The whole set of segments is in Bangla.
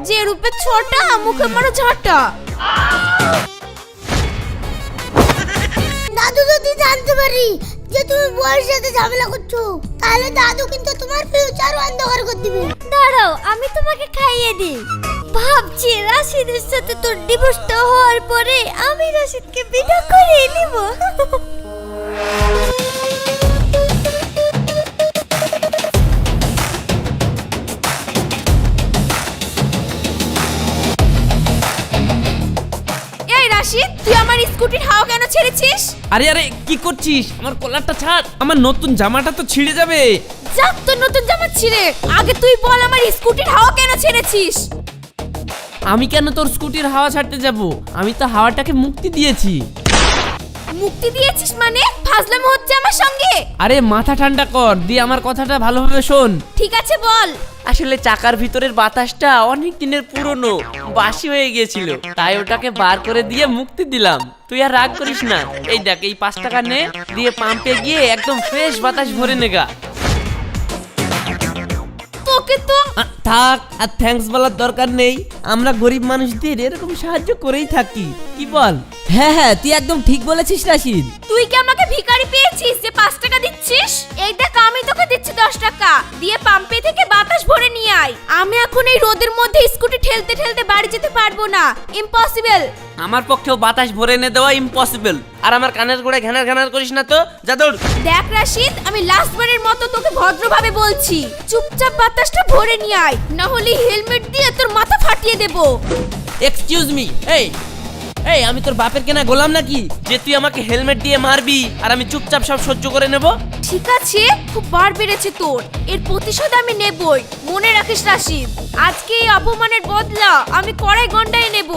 যে রূপে ছোটা মুখে মারো ঝাঁটা। দাদু যদি জানতে পারি যে তুমি বউয়ের সাথে ঝামেলা করছো, তাহলে দাদু কিন্তু তোমার ফিউচার অন্ধকার করে দিবে। দাঁড়াও, আমি তোমাকে খাইয়ে দিই। ভাবছি রাশিদের সাথে তোর ডিভোর্সটা হওয়ার পরে আমি রাশিদকে বিয়ে করে নিব। এই রাশিদ, তুই আমার স্কুটির হাওয়া কেন ছেড়েছিস? আরে আরে কি করছিস? আমার কলারটা ছাড়, আমার নতুন জামাটা তো ছিঁড়ে যাবে। যাক, তোর নতুন জামা ছিঁড়ে। আগে তুই বল আমার স্কুটির হাওয়া কেন ছেড়েছিস? আমি কেন তোর স্কুটির হাওয়া ছাড়তে যাব? আমি তো হাওয়াটাকে মুক্তি দিয়েছি। মুক্তি দিয়েছিস মানে? ফাজলামো হচ্ছে আমার সঙ্গে। আরে মাথা ঠান্ডা কর, দিয়ে আমার কথাটা ভালোভাবে শোন। ঠিক আছে বল। আসলে চাকার ভিতরের বাতাসটা অনেক দিনের পুরনো, বাসি হয়ে গিয়েছিল, তাই ওটাকে বার করে দিয়ে মুক্তি দিলাম। তুই আর রাগ করিস না। এই দেখ, এই 5 টাকা নে, দিয়ে পাম্পে গিয়ে একদম ফ্রেশ বাতাস ভরে নেগা। তোকে তো থাক, আর থ্যাঙ্কস বলার দরকার নেই। আমরা গরিব মানুষদের এরকম সাহায্য করেই থাকি, কি বল? হ্যাঁ হ্যাঁ, তুই একদম ঠিক বলেছিস রাশিদ। তুই কি আমাকে ভিখারি পেয়েছিস যে 5 টাকা দিচ্ছিস? এই দেখ, আমি তোকে দিচ্ছি 10 টাকা, দিয়ে পাম্পে থেকে বাতাস ভরে নিয়ে আয়। আমি এখন এই রোদের মধ্যে স্কুটি ঠেলতে ঠেলতে বাড়ি যেতে পারবো না, ইম্পসিবল। আমার পক্ষেও বাতাস ভরে এনে দেওয়া ইম্পসিবল। আর আমার কানের গোড়ায় ঘ্যানার ঘ্যানার করিস না তো, যা দৌড়। দেখ রাশিদ, আমি লাস্টবারের মতো তোকে ভদ্রভাবে বলছি, চুপচাপ বাতাসটা ভরে নিয়ে আয়, না হলে হেলমেট দিয়ে তোর মাথা ফাটিয়ে দেব। এক্সকিউজ মি, এই এই আমি তোর বাপের কেনা গোলাম নাকি যে তুই আমাকে হেলমেট দিয়ে মারবি আর আমি চুপচাপ সব সহ্য করে নেব? ঠিক আছে, খুব বার বেড়েছে তোর, এর প্রতিশোধ আমি নেবই। মনে রাখিস রাশিদ, আজকে এই অপমানের বদলা আমি কড়াই গন্ডায় নেব।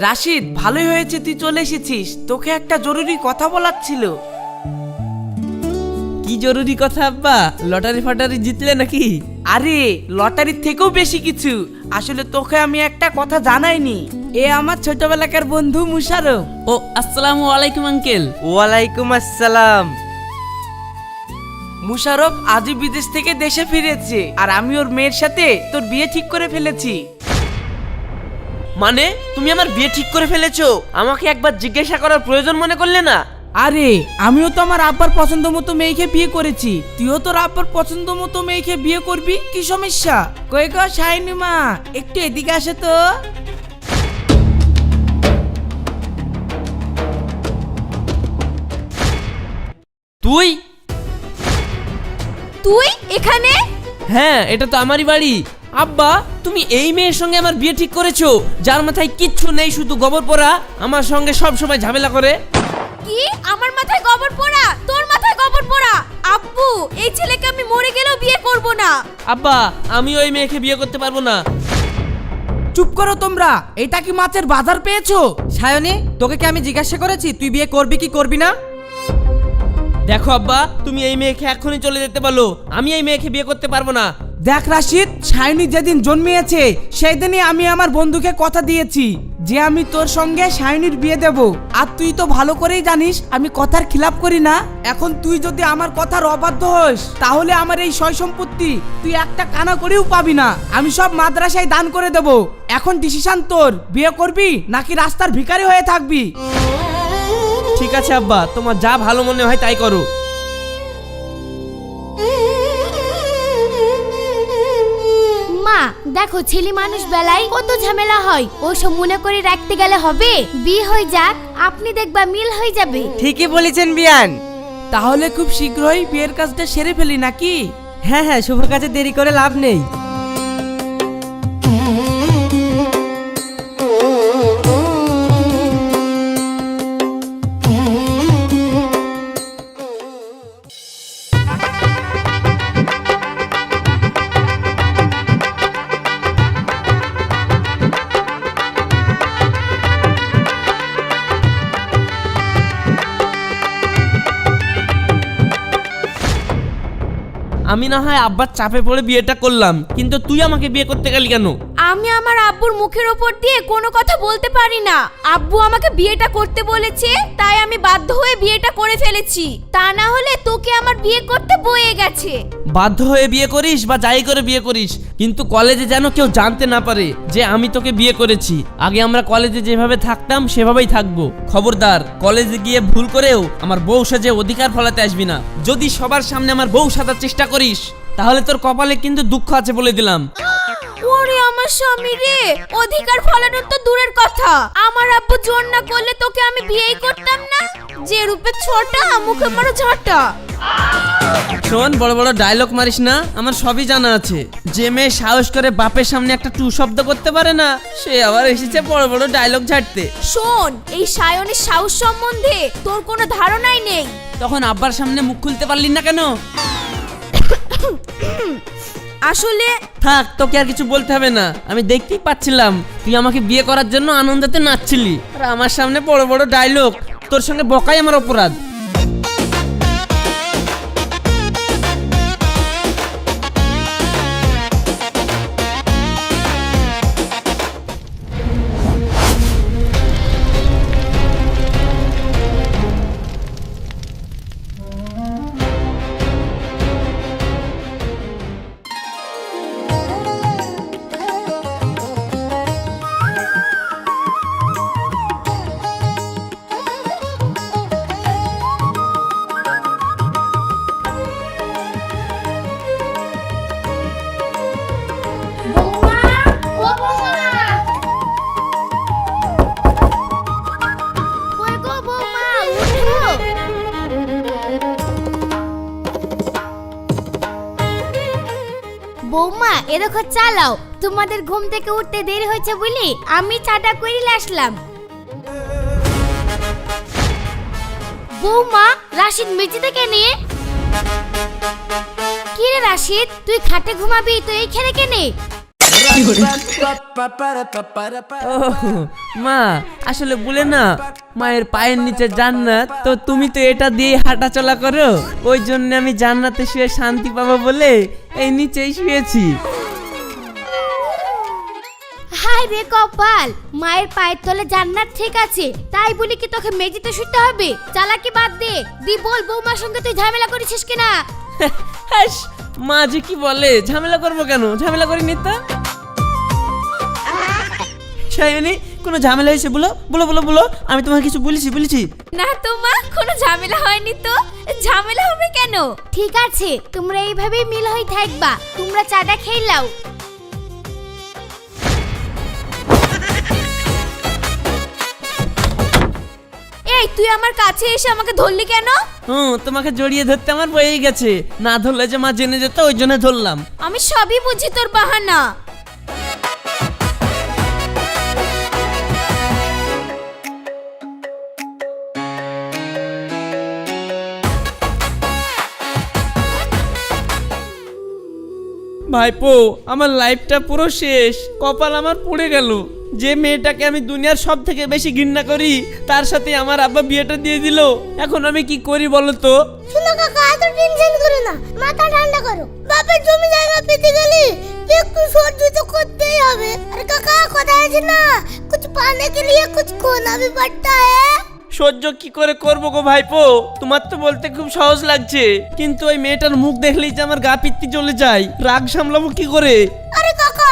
রাশিদ, ভালোই হয়েছে তুই চলে এসেছিস। তোকে একটা জরুরি কথা বলার ছিল। কি জরুরি কথা আব্বা? লটারি ফাটারি জিতলে নাকি? আরে লটারির থেকেও বেশি কিছু। আসলে তোকে আমি একটা কথা জানাইনি। এ আমার ছোটবেলাকার বন্ধু মুশারফ। ও আসসালামু আলাইকুম আঙ্কেল। ওয়ালাইকুম আসসালাম। মুশারফ আজই বিদেশ থেকে দেশে ফিরেছে, আর আমি ওর মেয়ের সাথে তোর বিয়ে ঠিক করে ফেলেছি। মানে তুমি আমার বিয়ে ঠিক করে ফেলেছো? আমাকে একবার জিজ্ঞাসা করার প্রয়োজন মনে করলে না? আরে আমিও তো আমার আব্বার পছন্দ মতো মেয়েকে বিয়ে করেছি, তুইও তোর আব্বার পছন্দ মতো মেয়েকে বিয়ে করবি, কি সমস্যা? কই গো শাইনি মা, একটু এদিকে আসে তো। তুই তুই এখানে? হ্যাঁ, এটা তো আমারই বাড়ি। আব্বা, তুমি এই মেয়ের সঙ্গে আমার বিয়ে ঠিক করেছো, যার মাথায় কিচ্ছু নেই, শুধু গোবর পোড়া, আমার সঙ্গে সব সময় ঝামেলা করে। কি? আমার মাথায় গোবর পোড়া? তোর মাথায় গোবর পোড়া? আব্বু, এই ছেলেকে আমি মরে গেলেও বিয়ে করব না। আব্বা, আমি ওই মেয়েকে বিয়ে করতে পারবো না। চুপ করো তোমরা, এটা কি মাছের বাজার পেয়েছো? সায়নী, তোকে কি আমি জিজ্ঞাসা করেছি তুই বিয়ে করবি কি করবি না? দেখো আব্বা, তুমি এই মেয়েকে এখনই চলে যেতে বলো, আমি এই মেয়েকে বিয়ে করতে পারবো না। দেখ রাশিদ, শাইনি যেদিন জন্মিয়েছে সেই দিনই আমি আমার বন্ধুকে কথা দিয়েছি যে আমি তোর সঙ্গে শাইনির বিয়ে দেব। আর তুই তো ভালো করেই জানিস আমি কথার খিলাপ করি না। এখন তুই যদি আমার কথার অবাধ্য হোস, তাহলে আমার এই সয় সম্পত্তি তুই একটা কানা করেও পাবি না। আমি সব মাদ্রাসায় দান করে দেব। এখন ডিসিশন তোর, বিয়ে করবি নাকি রাস্তার ভিখারি হয়ে থাকবি? ঠিক আছে আব্বা, তোমার যা ভালো মনে হয় তাই করো। মা দেখো, ছেলে মানুষ বেলায় কত ঝামেলা হয়, ওসব মনে করে রাখতে গেলে হবে? বিয়ে হয়ে যাক, আপনি দেখবা মিল হয়ে যাবে। ঠিকই বলেছেন বিয়ান। তাহলে খুব শীঘ্রই বিয়ের কাজটা সেরে ফেলি নাকি? হ্যাঁ হ্যাঁ, শুভ কাজে দেরি করে লাভ নেই। আমি না হয় আব্বার চাপে পড়ে বিয়েটা করলাম, কিন্তু তুই আমাকে বিয়ে করতে গেলি কেন? আমি আমার আব্বুর মুখের ওপর দিয়ে কোনো কথা বলতে পারি না। আব্বু আমাকে বিয়েটা করতে বলেছে, তাই আমি বাধ্য হয়ে বিয়েটা করে ফেলেছি। তা না হলে তোকে আমার বিয়ে করতে বয়ে গেছে। বাধ্য হয়ে বিয়ে করিস বা যাই করে বিয়ে করিস, কিন্তু কলেজে যেন কেউ জানতে না পারে যে আমি তোকে বিয়ে করেছি। আগে আমরা কলেজে যেভাবে থাকতাম সেভাবেই থাকবো। খবরদার, কলেজে গিয়ে ভুল করেও আমার বউ সাজে অধিকার ফলাতে আসবি না। যদি সবার সামনে আমার বউ সাজার চেষ্টা করিস, তাহলে তোর কপালে কিন্তু দুঃখ আছে বলে দিলাম। ওরে আমার স্বামী রে, অধিকার ফলানোর তো দূরের কথা, আমার আব্বু জোর না করলে তোকে আমি বিয়েই করতাম না। যে রূপে ছোটা, মুখে বড় ঝাঁটা। শোন, বড় বড় ডায়লগ মারিস না, আমার সবই জানা আছে। যে মেয়ে সাহস করে বাপের সামনে একটা টু শব্দ করতে পারে না, সে আবার এসেছে বড় বড় ডায়লগ ঝাড়তে। শোন, এই সায়নের সাহস সম্বন্ধে তোর কোনো ধারণাই নেই। তখন আব্বার সামনে মুখ খুলতে পারলি না কেন? আসলে থাক, তোকে আর কিছু বলতে হবে না। আমি দেখতেই পাচ্ছিলাম তুই আমাকে বিয়ে করার জন্য আনন্দতে নাচছিলি, আর আমার সামনে বড় বড় ডায়লগ। তোর সঙ্গে বকাই আমার অপরাধ। কই গো বৌমা, উঠো। বৌমা, এ দেখো চালাও। তোমাদের ঘুম থেকে উঠতে দেরি হয়েছে বলি আমি চাটা করে আসলাম। বৌমা, রাশিদ মেঝেতে কেনে? কি রে রাশিদ, তুই খাটে ঘুমাবি তো এইখানে কেনে? মা, আসলে বলে না, মায়ের পায়ের নিচে জান্নাত, তো তুমি তো এটা দিয়ে হাঁটা চলা করো, ওই জন্য আমি জান্নাতে শুয়ে শান্তি পাবো বলে এই নিচেই শুয়েছি। হায় রে কপাল, মায়ের পায়ের তলে জান্নাত ঠিক আছে, তাই বলি কি তোকে মেঝেতে শুতে হবে? চালাকি বাদ দে, দি বল বৌমার সঙ্গে তুই ঝামেলা করেছিস কিনা? হ্যাস, মা যে কি বলে, ঝামেলা করবো কেন? ঝামেলা করিনি তো। সায়নী, কোনো ঝামেলা হয়েছে বলো বলো বলো বলো, আমি তোমার কিছু বলেছি? না তো মা, কোনো ঝামেলা হয়নি তো। ঝামেলা হবে কেন? ঠিক আছে, তোমরা এইভাবেই মিল হয়ে থাকবা। তোমরা চাটা খেয়ে নাও। এই, তুই আমার কাছে এসে আমাকে ধরলি কেন? তোমাকে জড়িয়ে ধরতে আমার বয়েই গেছে, না ধরলে যে মা জেনে যেত, ওই জন্য ধরলাম। আমি সবই বুঝি তোর বাহানা। ভাইপো, আমার লাইফটা পুরো শেষ, কপাল আমার পুড়ে গেল। যে মেয়েটাকে আমি দুনিয়ার সব থেকে বেশি ঘৃণা করি, তার সাথে আমার আব্বা বিয়েটা দিয়ে দিল। এখন আমি কি করি বলো তো? শুনো কাকা, এত টেনশন করো না, মাথা ঠান্ডা করো। বাপের জমি জায়গা পেতে গেলে একটু সহ্য তো করতেই হবে। আর কাকা, কথা আছে না, कुछ पाने के लिए कुछ खोना भी पड़ता है। সহ্য কি করে করবো গো ভাইপো? তোমার তো বলতে খুব সহজ লাগছে, কিন্তু ওই মেয়েটার মুখ দেখলেই যে আমার গা পিত্তি চলে যায়। রাগ সামলাবো কি করে? আরে কাকা,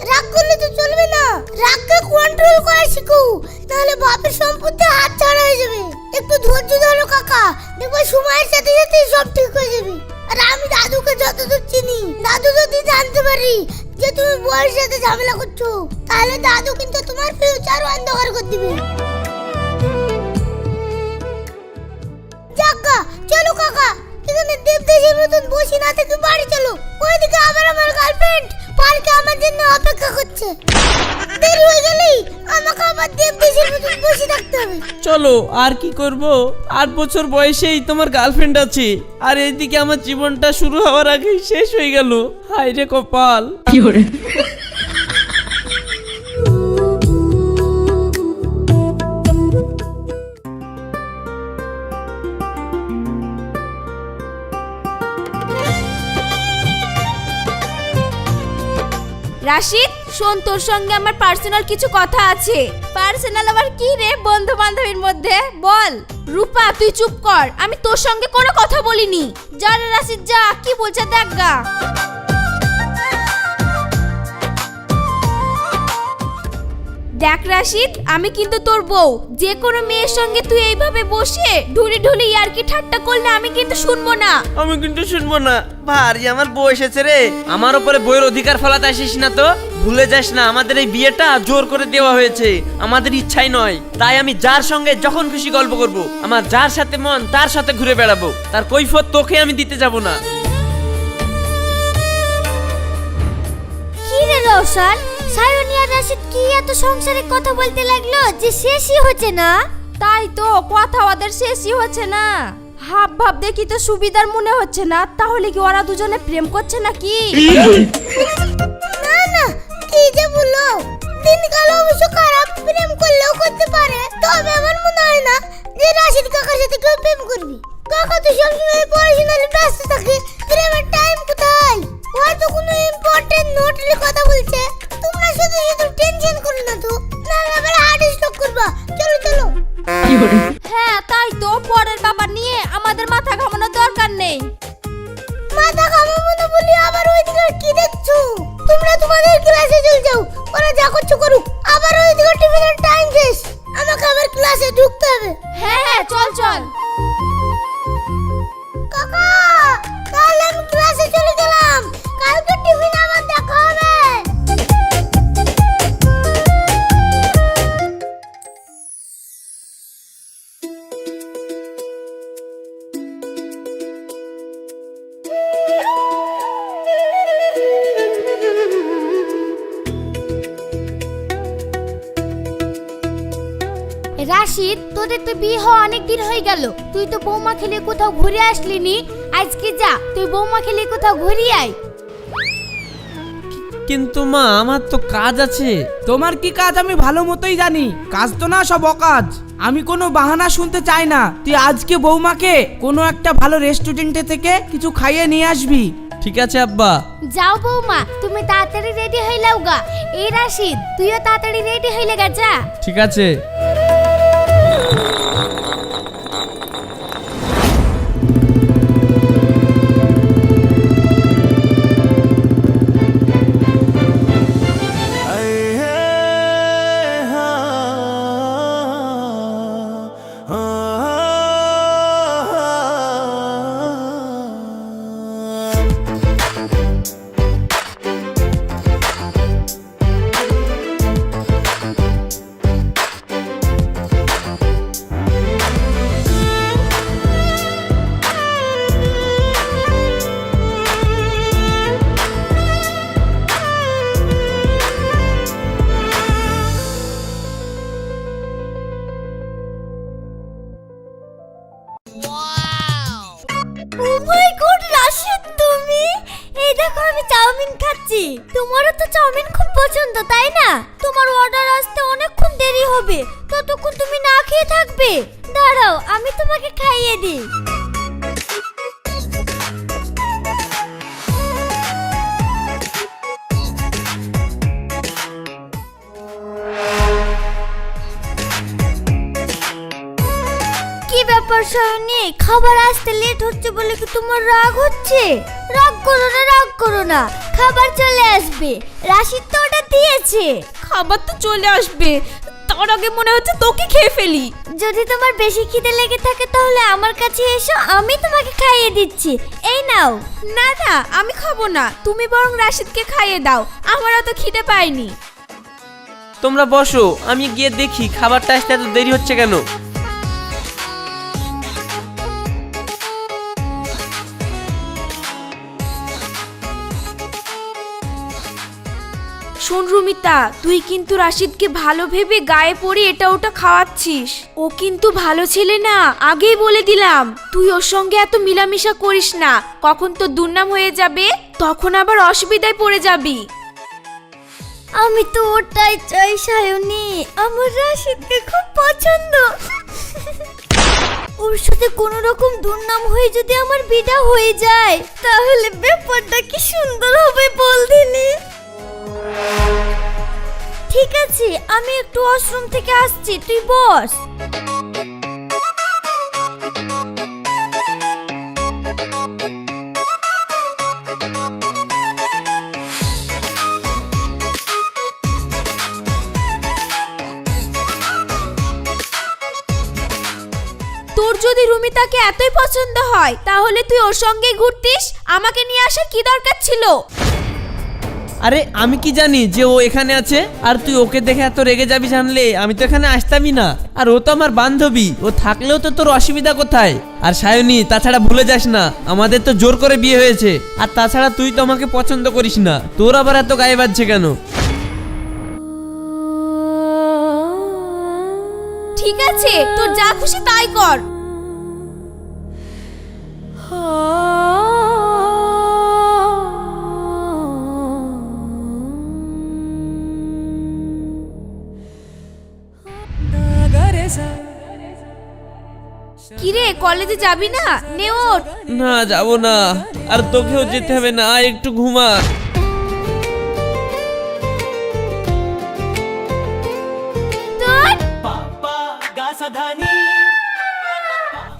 রাগ করলে তো চলবে না, রাগকে কন্ট্রোল করা শিখো, তাহলে বাপের সম্পত্তি হাত ছাড়া হয়ে যাবে। একটু ধৈর্য ধরো কাকা, দেখো সময়ের সাথে সাথে সব ঠিক হয়ে যাবে। আর আমি দাদুকে যতদূর চিনি, দাদু যদি জানতে পারি যে তুমি বউয়ের সাথে ঝামেলা করছো, তাহলে দাদু কিন্তু তোমার ফিউচার অন্ধকার করে দিবে। যাক্কা, চলো কাকা, এখানে দেবদেশীর মতন বসে না থেকে বাড়ি চলো। ওইদিকে আবার আমার গার্লফ্রেন্ড পার্কে আমার জন্য অপেক্ষা করছে। দেরি হয়ে গেলেই আমাকে আবার দেবদেশীর মতন বসে থাকতে হবে। চলো, আর কি করব? 8 বছর বয়সেই তোমার গার্লফ্রেন্ড আছে, আর এইদিকে আমার জীবনটা শুরু হওয়ার আগেই শেষ হয়ে গেল। হায় রে কপাল। রাশিদ শোন, তোর সঙ্গে আমার পার্সোনাল কিছু কথা আছে। পার্সোনাল আবার কি রে, বন্ধু বান্ধবীর মধ্যে বল। রূপা তুই চুপ কর, আমি তোর সঙ্গে কোনো কথা বলিনি। যা রে রাশিদ যা, কি বলছে দেখ গা। দেখ রাশিদ, আমি কিন্তু তোর বউ। যে কোনো মেয়ের সঙ্গে তুই এইভাবে বসে ঢুলি ঢুলি ইয়ার্কি ঠাট্টা করলে আমি কিন্তু শুনবো না। আমি কিন্তু শুনবো না। ভারী আমার বউ এসেছে রে, আমার উপরে বউয়ের অধিকার ফলাতে আসিস না তো। ভুলে যাস না, আমাদের এই বিয়েটা জোর করে দেওয়া হয়েছে, আমাদের ইচ্ছাই নয়। তাই আমি যার সঙ্গে যখন খুশি গল্প করব, আমার যার সাথে মন তার সাথে ঘুরে বেড়াবো, তার কৈফিয়ত তোকে আমি দিতে যাব না। কি রে রওশন, সায়নী আর রাশিদ কি এত সংসারিক কথা বলতে লাগলো যে শেষই হচ্ছে না? তাই তো, কথা ওদের শেষই হচ্ছে না। হাব ভাব দেখি তো সুবিধার মনে হচ্ছে না। তাহলে কি ওরা দুজনে প্রেম করছে নাকি? না না, কি যে বলো, দিনকাল অবশ্য খারাপ, প্রেম করলেও করতে পারে। তবে আমার মনে হয় না যে রাশিদ কাকার সাথে কেউ প্রেম করবি। কাকা তো সবসময় পড়াশোনায় ব্যস্ত থাকে, প্রেমের টাইম কোথায়? হয়তো কোনো ইম্পর্টেন্ট নোট নিয়ে কথা বলছে। তোমরা শুধু শুধু টেনশন করো না তো, নাহলে আবার হার্ট স্ট্রোক করবা। চলো চলো। হ্যাঁ তাই তো, পরের ব্যাপার নিয়ে আমাদের মাথা ঘামানোর দরকার নেই। মাথা ঘামাবো না বলি আবার ওইদিকে কি দেখছো? তোমরা তোমাদের ক্লাসে চলে যাও, ওরা যা করছো করুক। আবার ওইদিকে টিফিনের টাইম শেষ, আমাকে আবার ক্লাসে ঢুকতে হবে। হ্যাঁ হ্যাঁ চল চল। কাকা, তাহলে আমি ক্লাসে চলে গেলাম, কালকে টিফিনে আমার দেখা হবে। রাশিদ, তোদের তো বিয়ে হওয়া অনেক দিন হয়ে গেল, তুই তো বৌমা খেলে কোথাও ঘুরে আসলি নি। আজকে যা, তুই বৌমা খেলে কোথাও ঘুরে আয়। কিন্তু মা, আমার তো কাজ আছে। তোমার কি কাজ আমি ভালো মতোই জানি, কাজ তো না সব অকাজ। আমি কোনো বাহানা শুনতে চাই না। তুই আজকে বৌমাকে কোনো একটা ভালো রেস্টুরেন্টে থেকে কিছু খাইয়ে নিয়ে আসবি। ঠিক আছে আব্বা। যাও বৌমা, তুমি তাড়াতাড়ি রেডি হইলাও গা। এই রাশিদ, তুইও তাড়াতাড়ি রেডি হইলে গা, যা। ঠিক আছে। ও মাই গড রাশিদ, তুমি এই দেখো আমি চাউমিন খাচ্ছি। তোমারও তো চাউমিন খুব পছন্দ তাই না? তোমার অর্ডার আসতে অনেকক্ষণ দেরি হবে, ততক্ষণ তুমি না খেয়ে থাকবে। দাঁড়াও, আমি তোমাকে খাইয়ে দিই। কি ব্যাপার সায়নী, খাবার আসতে লেট হচ্ছে বলে কি তোমার রাগ হচ্ছে? রাগ করো না, রাগ করো না, খাবার চলে আসবে। রাশিদ তো অর্ডার দিয়েছে। খাবার তো চলে আসবে, তার আগে মনে হচ্ছে তোকে খেয়ে ফেলি। যদি তোমার বেশি খিদে লেগে থাকে তাহলে আমার কাছে এসো, আমি তোমাকে খাইয়ে দিচ্ছি। এই নাও। না না, আমি খাবো না, তুমি বরং রাশিদকে খাইয়ে দাও, আমার অত খিদে পাইনি। তোমরা বসো, আমি গিয়ে দেখি খাবারটা আসতে এত দেরি হচ্ছে কেন। শোন রুমিতা, তুই কিন্তু রাশিদকে ভালো ভেবে গায়ে পড়ে এটা ওটা খাওয়াচ্ছিস। ও কিন্তু ভালো ছেলে না, আগেই বলে দিলাম। তুই ওর সঙ্গে এত মিলামিশা করিস না, কখন তো দুর্নাম হয়ে যাবে, তখন আবার অসুবিধায় পড়ে যাবি। আমি তো ওটাই চাই সায়নী, আমার রাশিদকে খুব পছন্দ। ওর সাথে কোনো রকম দুর্নাম হয়ে যদি আমার বিটা হয়ে যায় তাহলে ব্যাপারটা কি সুন্দর হবে বল দিনি। ঠিক আছে, আমি একটু ওয়াশরুম থেকে আসছি, তুই বস। তোর যদি রুমিতাকে এতই পছন্দ হয় তাহলে তুই ওর সঙ্গেই ঘুরতিস, আমাকে নিয়ে আসার কি দরকার ছিল? আরে আমি কি জানি যে ও এখানে আছে? আর তুই ওকে দেখে এত রেগে যাবি জানলে আমি তো এখানে আসতামই না। আর ও তো আমার বান্ধবী, ও থাকলেও তো তোর অসুবিধা কোথায়? আর সায়নী, তাছাড়া ভুলে যাস না আমাদের তো জোর করে বিয়ে হয়েছে। আর তাছাড়া তুই তো আমাকে পছন্দ করিস না, তোর আবার এত গায়ে বাজছে কেন? ঠিক আছে, তোর যা খুশি তাই কর। কিরে, কলেজে যাবি না? নে ওঠ। না যাব না, আর তোকেও যেতে হবে না, আয় একটু ঘুমা।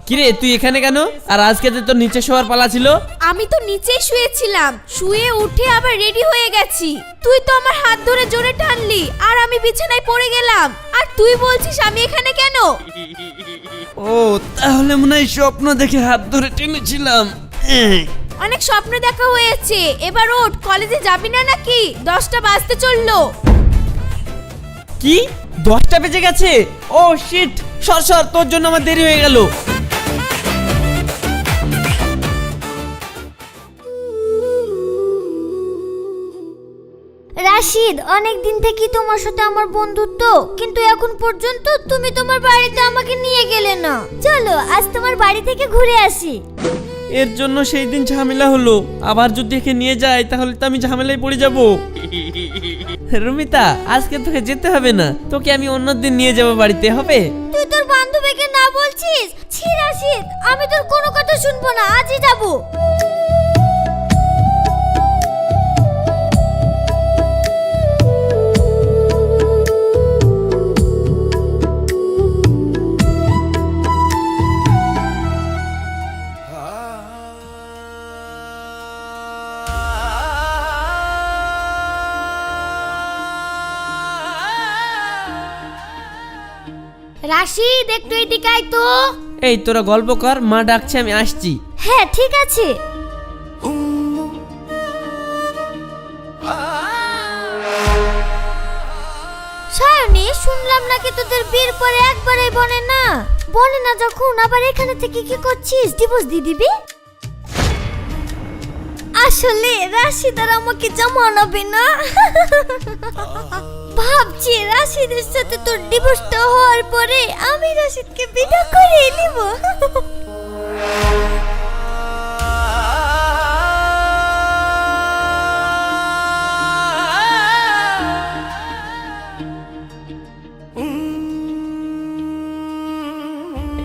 কিরে তুই এখানে কেন? আর আজকে যে তোর নিচে শোয়ার পালা ছিল? আমি তো নিচেই শুয়েছিলাম, শুয়ে উঠে আবার রেডি হয়ে গেছি। তুই তো আমার হাত ধরে জোরে টানলি আর আমি বিছানায় পড়ে গেলাম, আর তুই বলছিস আমি এখানে কেন? ও তাহলে মনে হয় স্বপ্ন দেখে হাত ধরে টেনেছিলাম। অনেক স্বপ্ন দেখা হয়েছে, এবার ওঠ, কলেজে যাবি না নাকি? 10টা বাজতে চললো। কি 10টা বেজে গেছে? ও শিট, সর সর, তোর জন্য আমার দেরি হয়ে গেল। রাশিদ, অনেক দিন থেকেই তোমার সাথে আমার বন্ধুত্ব, কিন্তু এখন পর্যন্ত তুমি তোমার বাড়িতে আমাকে নিয়ে গেলে না। চলো আজ তোমার বাড়ি থেকে ঘুরে আসি। এর জন্য সেই দিন ঝামেলা হলো, আবার যদি একে নিয়ে যায় তাহলে তো আমি ঝামেলায় পড়ে যাব। রুমিতা, আজকে তোকে যেতে হবে না, তোকে আমি অন্যদিন নিয়ে যাব বাড়িতে, হবে? তুই তোর বান্ধবীকে না বলছিস? ছি রাশিদ, আমি তোর কোনো কথা শুনবো না, আজই যাবো। রাশিদ, একটু এদিকে আয় তো। এই তোরা গল্প কর, মা ডাকছে, আমি আসছি। হ্যাঁ ঠিক আছে। সায়নী, শুনলাম নাকি তোদের বিয়ের পরে একবারে বনে না। বনে না যখন আবার এখানে থেকে কি করছিস? ডিভোর্স দিয়ে দিবি? আসলে রাশিদ আর আমাকে জামানাবে না। ভাবছি রাশিদের সাথে তোর ডিভোর্সটা হওয়ার পরে আমি রাশিদকে বিয়ে করে নিব।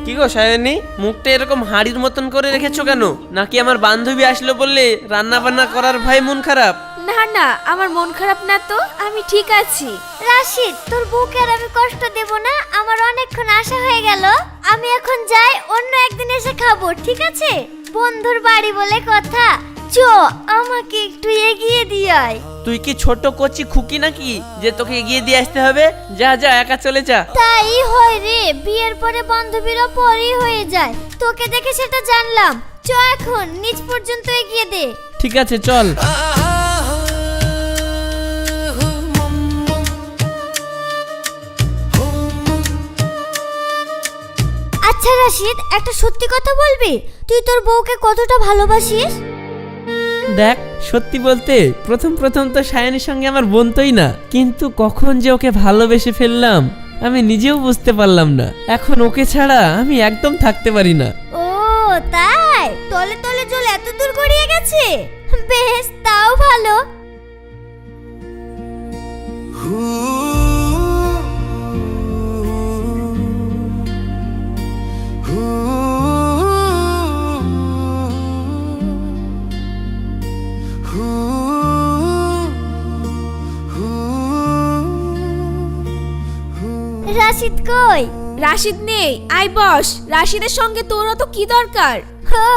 কি গো সায়নী, মুখটা এরকম হাড়ির মতন করে রেখেছো কেন? নাকি আমার বান্ধবী আসলো বললে রান্না বান্না করার ভাই মন খারাপ? না না, আমার মন খারাপ না তো, আমি ঠিক আছি। রাশিদ, তোর বউকে আর আমি কষ্ট দেব না, আমার অনেকক্ষণ আশা হয়ে গেল। আমি এখন যাই, অন্য একদিন এসে খাবো, ঠিক আছে? বন্ধুর বাড়ি বলে কথা। চ, আমাকে একটু এগিয়ে দিয়ে আয়। তুই কি ছোট কচি খুকি নাকি যে তোকে এগিয়ে দিয়ে আসতে হবে? যা যা, একা চলে যা। তাই হয় রে, বিয়ের পরে বান্ধবীরা পরেই হয়ে যায়। তোকে দেখে সেটা জানলাম। চ, এখন নিচ পর্যন্ত এগিয়ে দে। ঠিক আছে চল। আচ্ছা রাশিদ, একটা সত্যি কথা বলবি? তুই তোর বউকে কতটা ভালোবাসিস? দেখ, সত্যি বলতে প্রথম প্রথম তো সায়নীর সঙ্গে আমার বনতোই না, কিন্তু কখন যে ওকে ভালোবেসে ফেললাম আমি নিজেও বুঝতে পারলাম না। এখন ওকে ছাড়া আমি একদম থাকতে পারি না। ও তাই, তলে তলে জল এত দূর গড়িয়ে গেছে। বেশ, তাও ভালো। রাশিদ কই? রাশিদ নেই, আয় বস। রাশিদের সঙ্গে তোর অত কি দরকার? হো,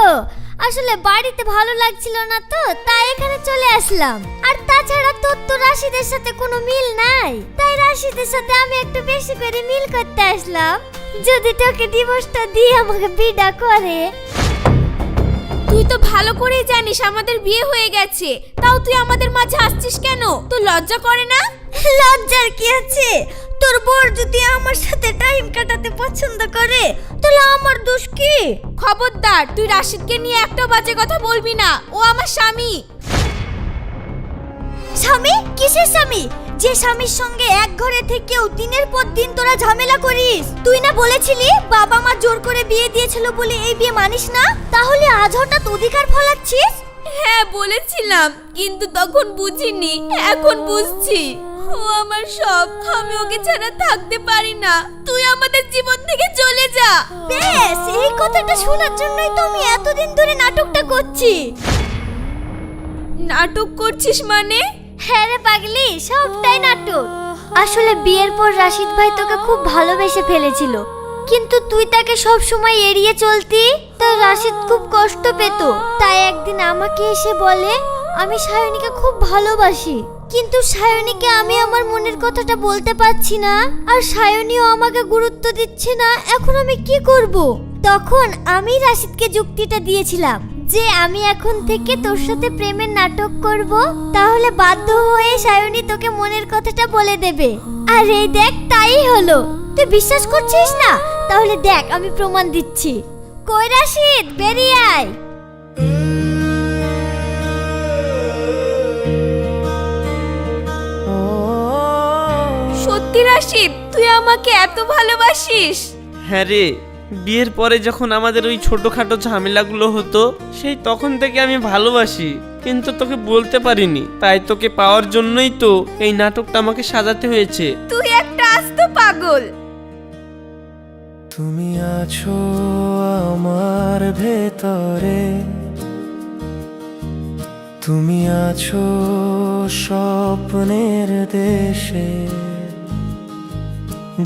আসলে বাড়িতে ভালো লাগছিল না তো, তাই এখানে চলে আসলাম। আর তাছাড়া তোর তো রাশিদের সাথে কোনো মিল নাই, তাই রাশিদের সাথে আমি একটু বেশি করে মিল করতে আসলাম। যদি তোকে ডিভোর্সটা দিয়ে আমাকে বিয়ে করে। তুই তো ভালো করেই জানিস আমাদের বিয়ে হয়ে গেছে, তাও তুই আমাদের মাঝে আসছিস কেন? তোর লজ্জা করে না? লজ্জার কি আছে? তোর বর যদি আমার সাথে টাইম কাটাতে পছন্দ করে তাহলে আমার দোষ কি? খবরদার, তুই রাশিদকে নিয়ে একটা বাজে কথা বলবি না, ও আমার স্বামী। স্বামী? কিসের স্বামী? যে স্বামীর সঙ্গে এক ঘরে থেকেও দিনের পর দিন তোরা ঝামেলা করিস। তুই না বলেছিলি বাবা মা জোর করে বিয়ে দিয়েছিল বলে এই বিয়ে মানিস না? তাহলে আজ হঠাৎ অধিকার ফলাচ্ছিস? হ্যাঁ বলেছিলাম, কিন্তু তখন বুঝিনি, এখন বুঝছি। ও আমার সব, আমি ওকে ছাড়া থাকতে পারি না। তুই আমাদের জীবন থেকে চলে যা। বেশ, এই কথাটা শোনার জন্যই তো আমি এতদিন ধরে নাটকটা করছি। নাটক করছিস মানে? হ্যাঁ রে পাগলি, সবটাই নাটক। আসলে বিয়ের পর রাশিদ ভাই তোকে খুব ভালোবেসে ফেলেছিল, কিন্তু তুই তাকে সব সময় এড়িয়ে চলতি, তাই রাশিদ খুব কষ্ট পেত। তাই একদিন আমাকে এসে বলে আমি সায়নীকে খুব ভালোবাসি, কিন্তু সায়নীকে আমি আমার মনের কথাটা বলতে পারছি না, আর সায়নীও আমাকে গুরুত্ব দিচ্ছে না। এখন আমি কি করব? তখন আমি রাশিদকে যুক্তিটা দিয়েছিলাম যে আমি এখন থেকে তোর সাথে প্রেমের নাটক করব, তাহলে বাধ্য হয়ে সায়নী তোকে মনের কথাটা বলে দেবে। আর এই দেখ, তাই হলো। তুই বিশ্বাস করছিস না? তাহলে দেখ, আমি প্রমাণ দিচ্ছি। কই রাশিদ, বেরিয়ে আয়। সত্যি রাশিদ, তুই আমাকে এত ভালোবাসিস? হ্যাঁ রে, বিয়ের পরে যখন আমাদের ওই ছোটখাটো ঝামেলাগুলো হতো, সেই তখন থেকে আমি ভালোবাসি, কিন্তু তোকে বলতে পারিনি। তাই তোকে পাওয়ার জন্যই তো এই নাটকটা আমাকে সাজাতে হয়েছে। তুই একটা আস্ত পাগল। তুমি আছো আমার ভেতরে, তুমি আছো স্বপ্নের দেশে,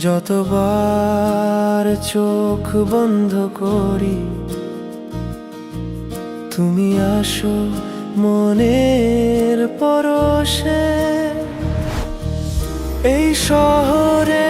যতবার চোখ বন্ধ করি তুমি আসো মনের পরশে। এই শহরে